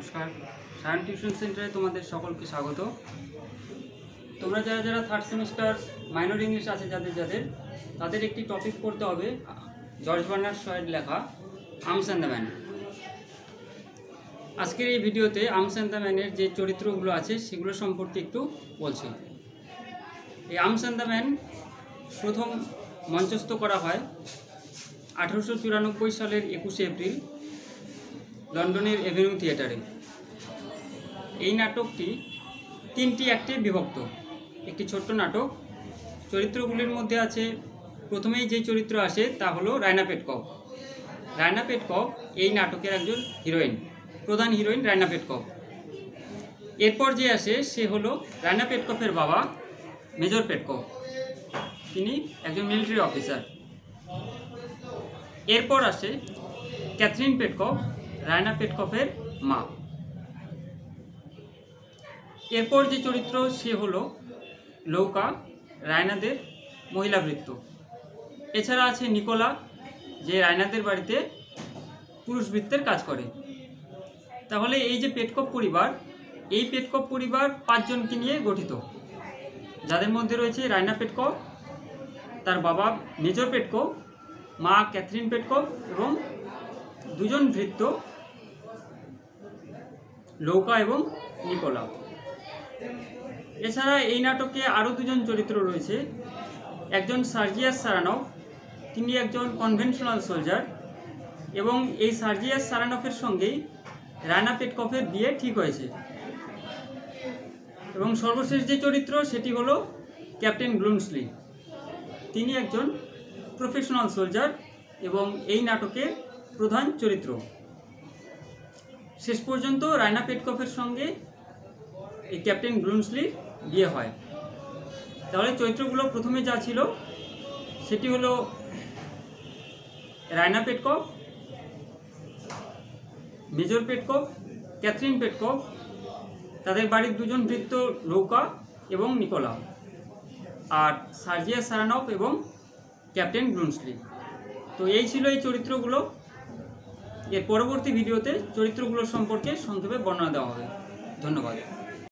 नमस्कार सायन টিউশন সেন্টারে তোমাদের সকলকে স্বাগত। তোমরা যারা যারা থার্ড সেমিস্টার মাইনর ইংলিশ আছে তাদের একটি টপিক পড়তে হবে জর্জ বার্নার্ড শয়ের লেখা আমস অ্যান্ড দ্য ম্যান। আজকের এই ভিডিওতে আমস অ্যান্ড দ্য ম্যানের যে চরিত্রগুলো আছে সেগুলো সম্পর্কে একটু বলছি। এই আমস অ্যান্ড দ্য ম্যান প্রথম মঞ্চস্থ করা হয় 1894 সালের 21 এপ্রিল লন্ডনের এভিনিউ থিয়েটারে। এই নাটকটি 3টি অ্যাক্টে বিভক্ত, একটি ছোট্ট নাটক। চরিত্রগুলির মধ্যে আছে, প্রথমেই যে চরিত্র আসে তা হলো রায়না পেটকভ। রায়না পেটকভ এই নাটকের একজন হিরোইন, প্রধান হিরোইন রায়না পেটকভ। এরপর যে আসে সে হলো রায়না পেটকভের বাবা মেজর পেটকভ, তিনি একজন মিলিটারি অফিসার। এরপর আসে ক্যাথরিন পেটকভ, রায়না পেটকভের মা। এরপর যে চরিত্র সে হলো লৌকা, রায়নাদের মহিলা ভৃত্য। এছাড়া আছে নিকোলা, যে রায়নাদের বাড়িতে পুরুষ ভৃত্যের কাজ করে। তাহলে এই যে পেটকভ পরিবার, এই পেটকভ পরিবার 5 জনকে নিয়ে গঠিত, যাদের মধ্যে রয়েছে রায়না পেটকভ, তার বাবা মেজর পেটকভ, মা ক্যাথরিন পেটকভ এবং 2 জন ভৃত্য লৌকা এবং নিকোলা। এছাড়া এই নাটকে আরও 2 জন চরিত্র রয়েছে। একজন সার্জিয়াস সারানভ, তিনি একজন কনভেনশনাল সোলজার, এবং এই সার্জিয়াস সারানভের সঙ্গেই রায়না পেটকভের বিয়ে ঠিক হয়েছে। এবং সর্বশেষ যে চরিত্র সেটি হলো ক্যাপ্টেন ব্লুমসলি, তিনি একজন প্রফেশনাল সোলজার এবং এই নাটকের প্রধান চরিত্র। শেষ পর্যন্ত রায়না পেটকভের সঙ্গে এই ক্যাপ্টেন ব্লুমসলির বিয়ে হয়। তাহলে চরিত্রগুলো প্রথমে যা ছিল সেটি হলো রায়না পেটকভ, মেজর পেটকভ, ক্যাথরিন পেটকভ, তাদের বাড়ির 2 জন ভৃত্য লৌকা এবং নিকোলা, আর সার্জিয়াস সারানভ এবং ক্যাপ্টেন ব্লুমসলি। তো এই ছিল এই চরিত্রগুলো। এর পরবর্তী ভিডিওতে চরিত্রগুলো সম্পর্কে সংক্ষেপে বর্ণনা দেওয়া হবে। ধন্যবাদ।